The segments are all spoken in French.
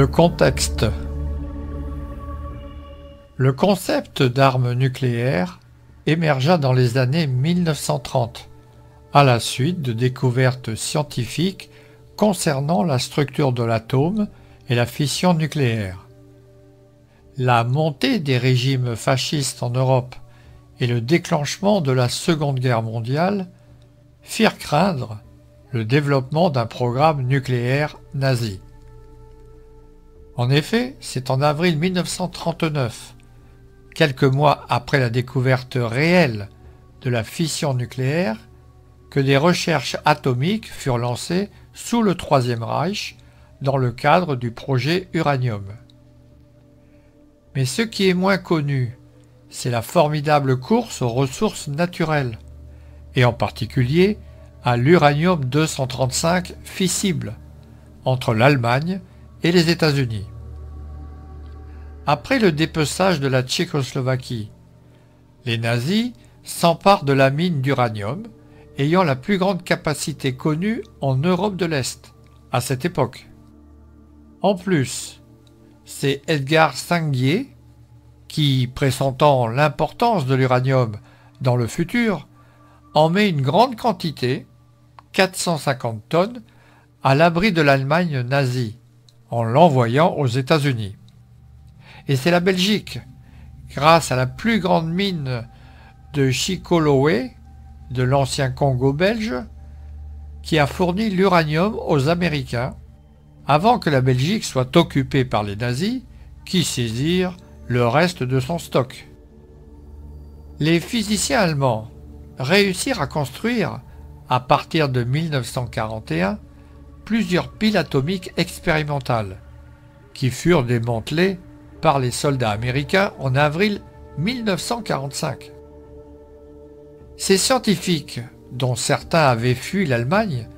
Le contexte. Le concept d'arme nucléaire émergea dans les années 1930, à la suite de découvertes scientifiques concernant la structure de l'atome et la fission nucléaire. La montée des régimes fascistes en Europe et le déclenchement de la Seconde Guerre mondiale firent craindre le développement d'un programme nucléaire nazi. En effet, c'est en avril 1939, quelques mois après la découverte réelle de la fission nucléaire, que des recherches atomiques furent lancées sous le Troisième Reich dans le cadre du projet Uranium. Mais ce qui est moins connu, c'est la formidable course aux ressources naturelles, et en particulier à l'uranium-235 fissible, entre l'Allemagne et les États-Unis. Après le dépeçage de la Tchécoslovaquie, les nazis s'emparent de la mine d'uranium, ayant la plus grande capacité connue en Europe de l'Est à cette époque. En plus, c'est Edgar Sanguier qui, pressentant l'importance de l'uranium dans le futur, en met une grande quantité, 450 tonnes, à l'abri de l'Allemagne nazie, en l'envoyant aux États-Unis. Et c'est la Belgique, grâce à la plus grande mine de Chikolowe, de l'ancien Congo belge, qui a fourni l'uranium aux Américains, avant que la Belgique soit occupée par les nazis, qui saisirent le reste de son stock. Les physiciens allemands réussirent à construire, à partir de 1941, plusieurs piles atomiques expérimentales, qui furent démantelées par les soldats américains en avril 1945. Ces scientifiques, dont certains avaient fui l'Allemagne,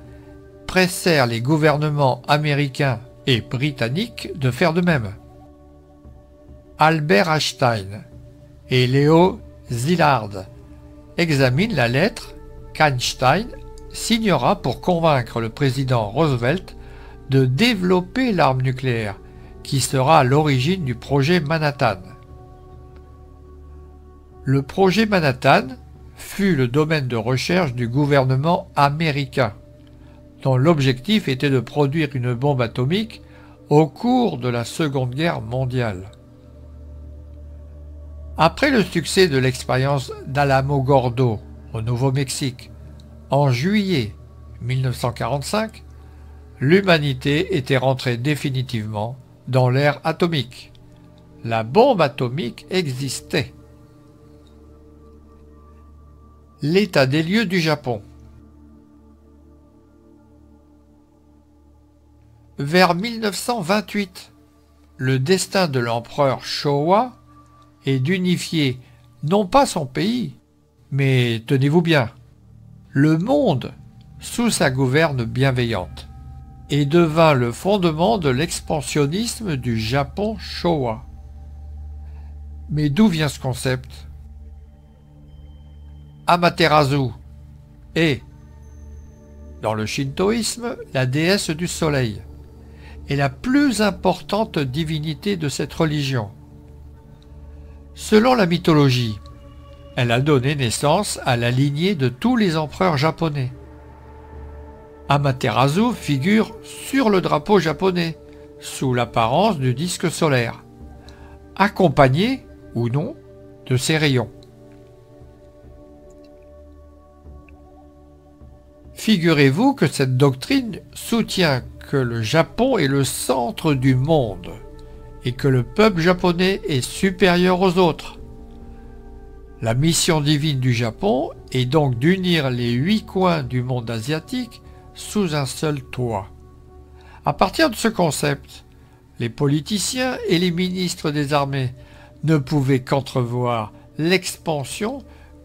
pressèrent les gouvernements américains et britanniques de faire de même. Albert Einstein et Leo Szilard examinent la lettre qu'Einstein signera pour convaincre le président Roosevelt de développer l'arme nucléaire, qui sera à l'origine du projet Manhattan. Le projet Manhattan fut le domaine de recherche du gouvernement américain, dont l'objectif était de produire une bombe atomique au cours de la Seconde Guerre mondiale. Après le succès de l'expérience d'Alamogordo au Nouveau-Mexique en juillet 1945, l'humanité était rentrée définitivement dans l'ère atomique. La bombe atomique existait. L'état des lieux du Japon. Vers 1928, le destin de l'empereur Showa est d'unifier non pas son pays, mais, tenez-vous bien, le monde sous sa gouverne bienveillante, et devint le fondement de l'expansionnisme du Japon Showa. Mais d'où vient ce concept? Amaterasu est, dans le shintoïsme, la déesse du soleil et la plus importante divinité de cette religion. Selon la mythologie, elle a donné naissance à la lignée de tous les empereurs japonais. Amaterasu figure sur le drapeau japonais, sous l'apparence du disque solaire, accompagné, ou non, de ses rayons. Figurez-vous que cette doctrine soutient que le Japon est le centre du monde et que le peuple japonais est supérieur aux autres. La mission divine du Japon est donc d'unir les 8 coins du monde asiatique sous un seul toit. À partir de ce concept, les politiciens et les ministres des armées ne pouvaient qu'entrevoir l'expansion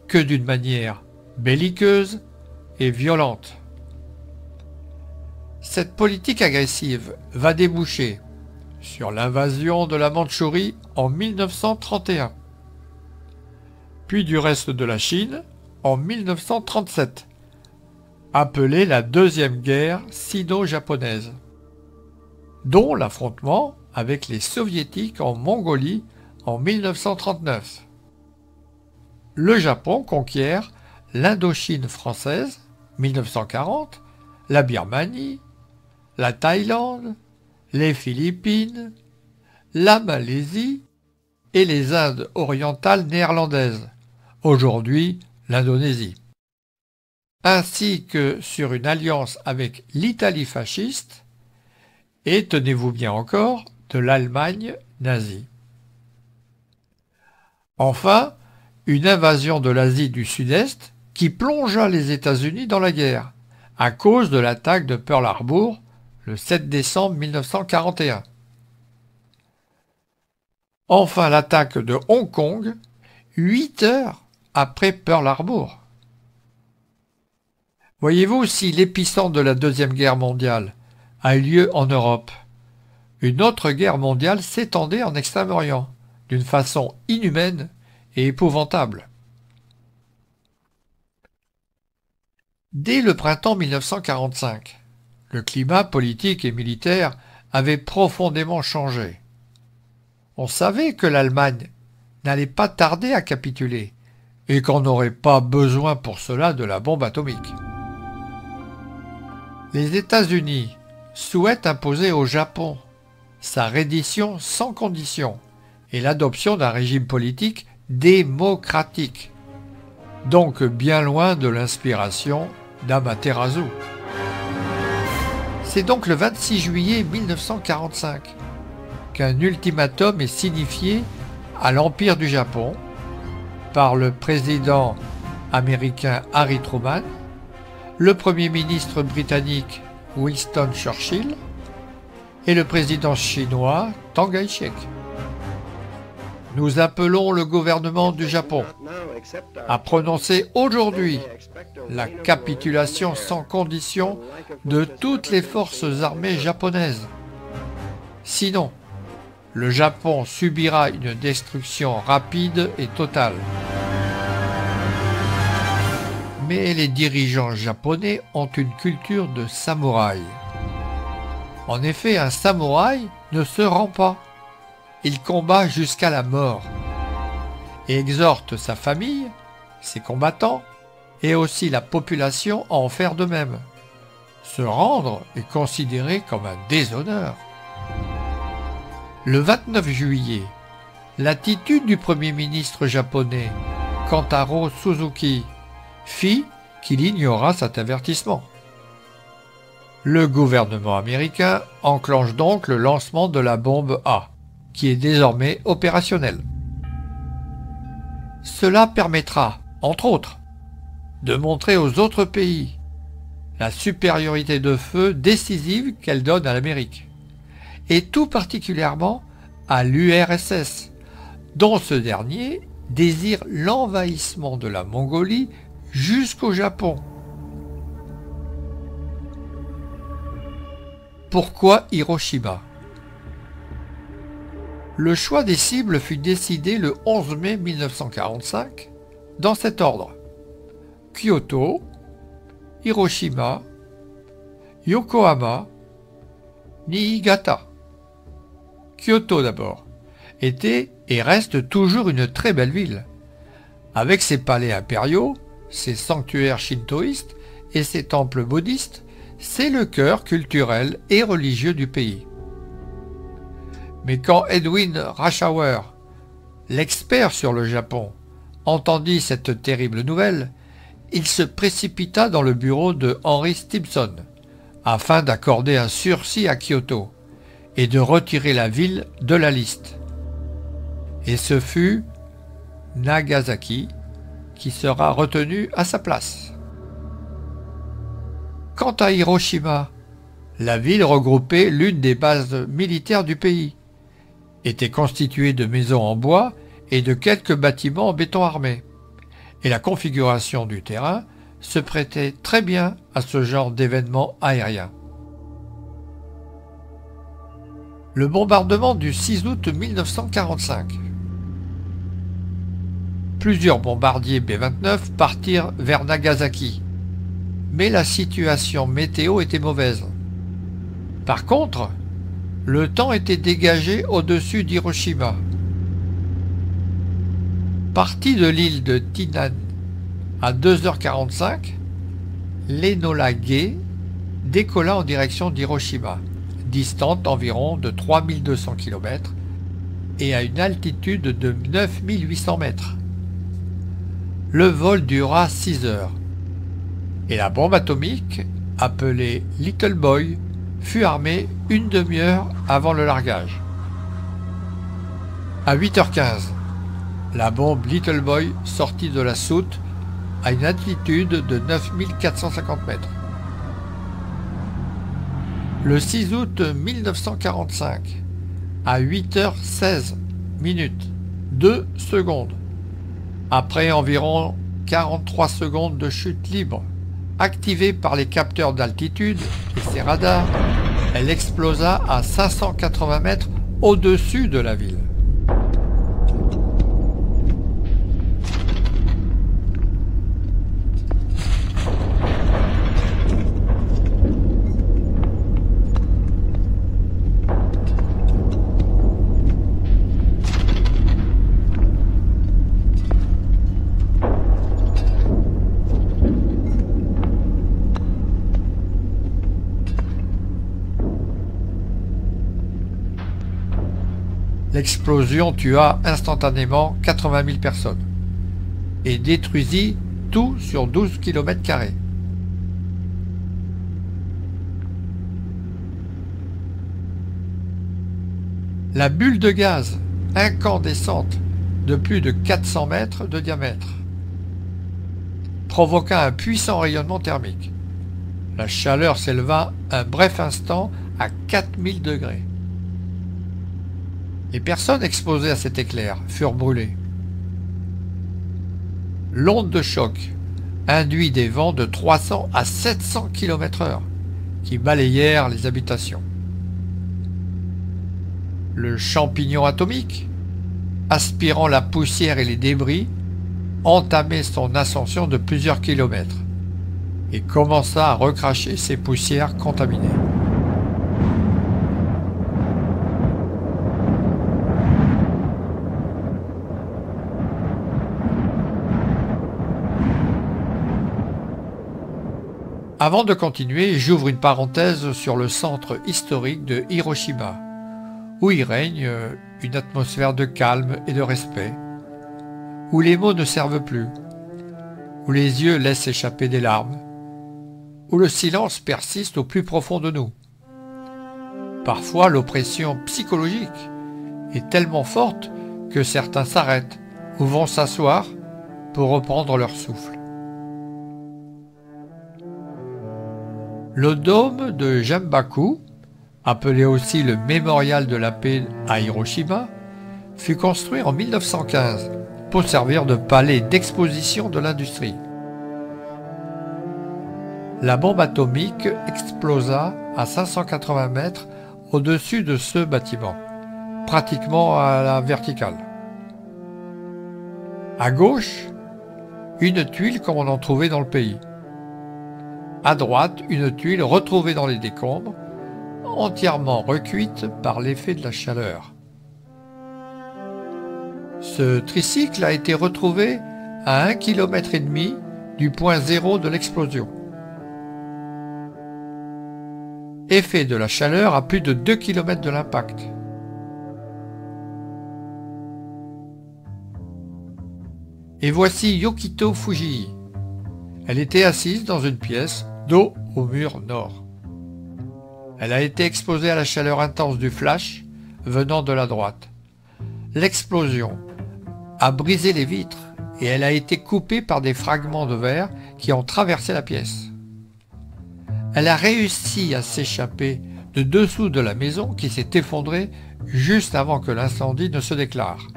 que d'une manière belliqueuse et violente. Cette politique agressive va déboucher sur l'invasion de la Mandchourie en 1931, puis du reste de la Chine en 1937, appelée la Deuxième Guerre sino-japonaise, dont l'affrontement avec les Soviétiques en Mongolie en 1939. Le Japon conquiert l'Indochine française, 1940, la Birmanie, la Thaïlande, les Philippines, la Malaisie et les Indes orientales néerlandaises, aujourd'hui l'Indonésie, ainsi que sur une alliance avec l'Italie fasciste et, tenez-vous bien encore, de l'Allemagne nazie. Enfin, une invasion de l'Asie du Sud-Est qui plongea les États-Unis dans la guerre, à cause de l'attaque de Pearl Harbor le 7 décembre 1941. Enfin, l'attaque de Hong Kong, 8 heures après Pearl Harbor. Voyez-vous, si l'épicentre de la Deuxième Guerre mondiale a eu lieu en Europe, une autre guerre mondiale s'étendait en Extrême-Orient, d'une façon inhumaine et épouvantable. Dès le printemps 1945, le climat politique et militaire avait profondément changé. On savait que l'Allemagne n'allait pas tarder à capituler et qu'on n'aurait pas besoin pour cela de la bombe atomique. Les États-Unis souhaitent imposer au Japon sa reddition sans condition et l'adoption d'un régime politique démocratique, donc bien loin de l'inspiration d'Amaterasu. C'est donc le 26 juillet 1945 qu'un ultimatum est signifié à l'Empire du Japon par le président américain Harry Truman, le Premier ministre britannique Winston Churchill et le président chinois Chiang Kai-shek. Nous appelons le gouvernement du Japon à prononcer aujourd'hui la capitulation sans condition de toutes les forces armées japonaises. Sinon, le Japon subira une destruction rapide et totale. Mais les dirigeants japonais ont une culture de samouraï. En effet, un samouraï ne se rend pas. Il combat jusqu'à la mort et exhorte sa famille, ses combattants et aussi la population à en faire de même. Se rendre est considéré comme un déshonneur. Le 29 juillet, l'attitude du Premier ministre japonais, Kantaro Suzuki, fit qu'il ignora cet avertissement. Le gouvernement américain enclenche donc le lancement de la bombe A, qui est désormais opérationnelle. Cela permettra, entre autres, de montrer aux autres pays la supériorité de feu décisive qu'elle donne à l'Amérique, et tout particulièrement à l'URSS, dont ce dernier désire l'envahissement de la Mongolie jusqu'au Japon. Pourquoi Hiroshima ? Le choix des cibles fut décidé le 11 mai 1945 dans cet ordre: Kyoto, Hiroshima, Yokohama, Niigata. Kyoto d'abord était et reste toujours une très belle ville, avec ses palais impériaux, ses sanctuaires shintoïstes et ses temples bouddhistes. C'est le cœur culturel et religieux du pays. Mais quand Edwin Reischauer, l'expert sur le Japon, entendit cette terrible nouvelle, il se précipita dans le bureau de Henry Stimson afin d'accorder un sursis à Kyoto et de retirer la ville de la liste. Et ce fut Nagasaki qui sera retenu à sa place. Quant à Hiroshima, la ville regroupait l'une des bases militaires du pays, était constituée de maisons en bois et de quelques bâtiments en béton armé, et la configuration du terrain se prêtait très bien à ce genre d'événement aérien. Le bombardement du 6 août 1945. Plusieurs bombardiers B-29 partirent vers Nagasaki, mais la situation météo était mauvaise. Par contre, Le temps était dégagé au-dessus d'Hiroshima. Parti de l'île de Tainan à 2h45, l'Enola Gay décolla en direction d'Hiroshima, distante environ de 3200 km et à une altitude de 9800 mètres. Le vol dura 6 heures et la bombe atomique, appelée Little Boy, fut armée une demi-heure avant le largage. À 8h15, la bombe Little Boy sortit de la soute à une altitude de 9450 mètres. Le 6 août 1945, à 8h16 minutes, 2 secondes, après environ 43 secondes de chute libre, activée par les capteurs d'altitude et ses radars, elle explosa à 580 mètres au-dessus de la ville. L'explosion tua instantanément 80 000 personnes et détruisit tout sur 12 km². La bulle de gaz incandescente de plus de 400 mètres de diamètre provoqua un puissant rayonnement thermique. La chaleur s'éleva un bref instant à 4000 degrés. Les personnes exposées à cet éclair furent brûlées. L'onde de choc induit des vents de 300 à 700 km/h qui balayèrent les habitations. Le champignon atomique, aspirant la poussière et les débris, entamait son ascension de plusieurs kilomètres et commença à recracher ses poussières contaminées. Avant de continuer, j'ouvre une parenthèse sur le centre historique de Hiroshima, où il règne une atmosphère de calme et de respect, où les mots ne servent plus, où les yeux laissent échapper des larmes, où le silence persiste au plus profond de nous. Parfois, l'oppression psychologique est tellement forte que certains s'arrêtent ou vont s'asseoir pour reprendre leur souffle. Le dôme de Jambaku, appelé aussi le mémorial de la paix à Hiroshima, fut construit en 1915 pour servir de palais d'exposition de l'industrie. La bombe atomique explosa à 580 mètres au-dessus de ce bâtiment, pratiquement à la verticale. À gauche, une tuile comme on en trouvait dans le pays. À droite, une tuile retrouvée dans les décombres, entièrement recuite par l'effet de la chaleur. Ce tricycle a été retrouvé à 1,5 km du point zéro de l'explosion. Effet de la chaleur à plus de 2 km de l'impact. Et voici Yokito Fujii. Elle était assise dans une pièce, dos au mur nord. Elle a été exposée à la chaleur intense du flash venant de la droite. L'explosion a brisé les vitres et elle a été coupée par des fragments de verre qui ont traversé la pièce. Elle a réussi à s'échapper de dessous de la maison qui s'est effondrée juste avant que l'incendie ne se déclare.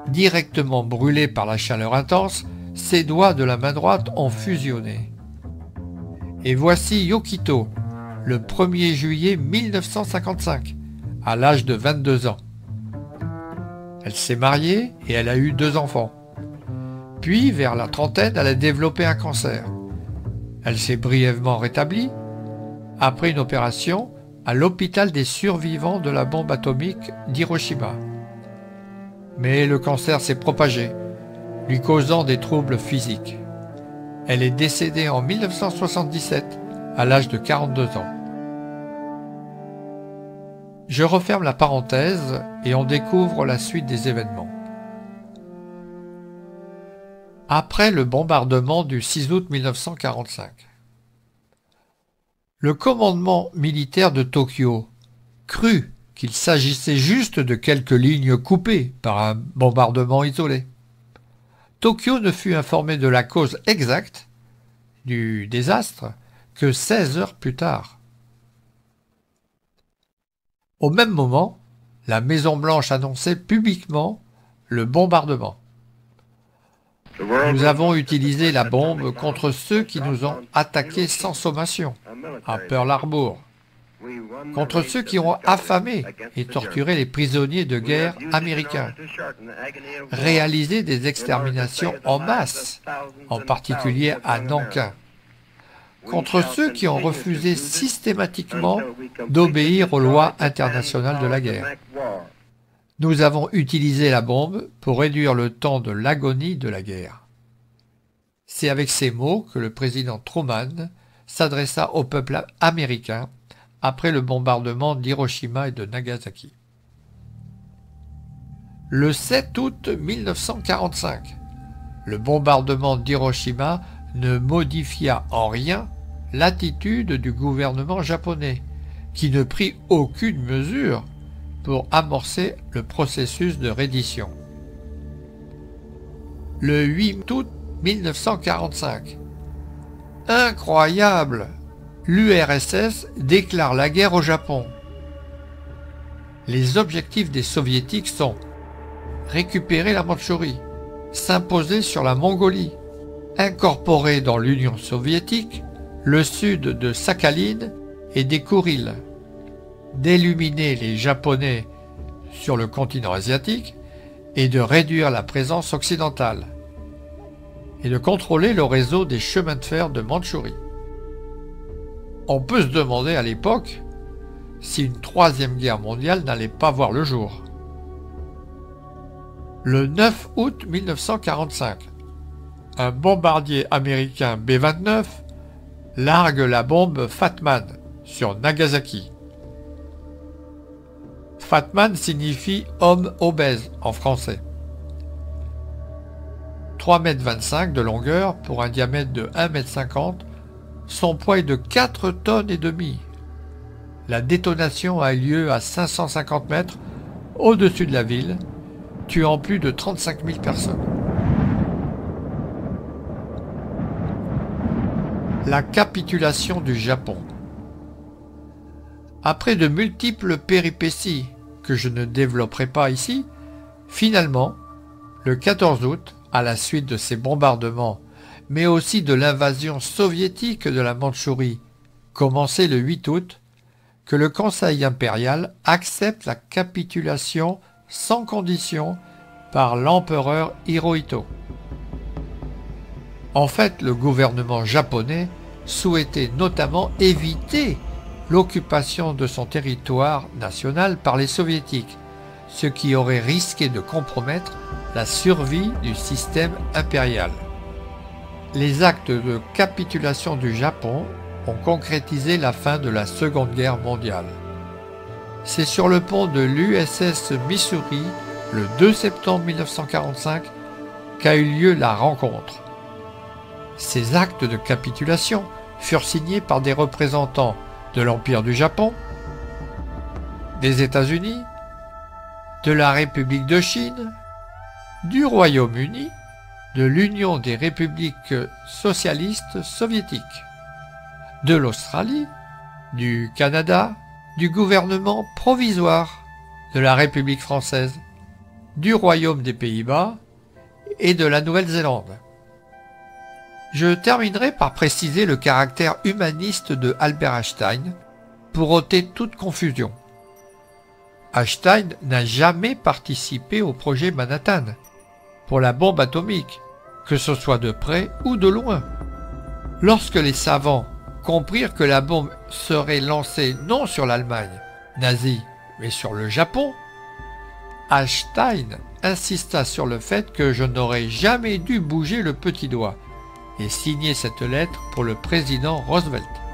Directement brûlée par la chaleur intense, ses doigts de la main droite ont fusionné. Et voici Yokito, le 1er juillet 1955, à l'âge de 22 ans. Elle s'est mariée et elle a eu 2 enfants. Puis, vers la trentaine, elle a développé un cancer. Elle s'est brièvement rétablie. Après une opération, à l'hôpital des survivants de la bombe atomique d'Hiroshima. Mais le cancer s'est propagé, lui causant des troubles physiques. Elle est décédée en 1977, à l'âge de 42 ans. Je referme la parenthèse et on découvre la suite des événements. Après le bombardement du 6 août 1945, le commandement militaire de Tokyo crut qu'il s'agissait juste de quelques lignes coupées par un bombardement isolé. Tokyo ne fut informé de la cause exacte du désastre que 16 heures plus tard. Au même moment, la Maison-Blanche annonçait publiquement le bombardement. Nous avons utilisé la bombe contre ceux qui nous ont attaqués sans sommation, à Pearl Harbor, contre ceux qui ont affamé et torturé les prisonniers de guerre américains, réalisé des exterminations en masse, en particulier à Nankin, contre ceux qui ont refusé systématiquement d'obéir aux lois internationales de la guerre. Nous avons utilisé la bombe pour réduire le temps de l'agonie de la guerre. C'est avec ces mots que le président Truman s'adressa au peuple américain après le bombardement d'Hiroshima et de Nagasaki. Le 7 août 1945, le bombardement d'Hiroshima ne modifia en rien l'attitude du gouvernement japonais, qui ne prit aucune mesure pour amorcer le processus de reddition. Le 8 août 1945. Incroyable! L'URSS déclare la guerre au Japon. Les objectifs des soviétiques sont récupérer la Mandchourie, s'imposer sur la Mongolie, incorporer dans l'Union soviétique le sud de Sakhaline et des Kouriles, d'éliminer les Japonais sur le continent asiatique et de réduire la présence occidentale, et de contrôler le réseau des chemins de fer de Mandchourie. On peut se demander à l'époque si une troisième guerre mondiale n'allait pas voir le jour. Le 9 août 1945, un bombardier américain B-29 largue la bombe Fatman sur Nagasaki. Fatman signifie homme obèse en français. 3,25 m de longueur pour un diamètre de 1,50 m, son poids est de 4 tonnes et demie. La détonation a eu lieu à 550 mètres au-dessus de la ville, tuant plus de 35 000 personnes. La capitulation du Japon. Après de multiples péripéties que je ne développerai pas ici, finalement, le 14 août, à la suite de ces bombardements, mais aussi de l'invasion soviétique de la Mandchourie, commencée le 8 août, que le Conseil impérial accepte la capitulation sans condition par l'empereur Hirohito. En fait, le gouvernement japonais souhaitait notamment éviter l'occupation de son territoire national par les soviétiques, ce qui aurait risqué de compromettre la survie du système impérial. Les actes de capitulation du Japon ont concrétisé la fin de la Seconde Guerre mondiale. C'est sur le pont de l'USS Missouri, le 2 septembre 1945, qu'a eu lieu la rencontre. Ces actes de capitulation furent signés par des représentants de l'Empire du Japon, des États-Unis, de la République de Chine, du Royaume-Uni, de l'Union des républiques socialistes soviétiques, de l'Australie, du Canada, du gouvernement provisoire de la République française, du Royaume des Pays-Bas et de la Nouvelle-Zélande. Je terminerai par préciser le caractère humaniste de Albert Einstein pour ôter toute confusion. Einstein n'a jamais participé au projet Manhattan pour la bombe atomique, que ce soit de près ou de loin. Lorsque les savants comprirent que la bombe serait lancée non sur l'Allemagne nazie, mais sur le Japon, Einstein insista sur le fait que je n'aurais jamais dû bouger le petit doigt et signer cette lettre pour le président Roosevelt.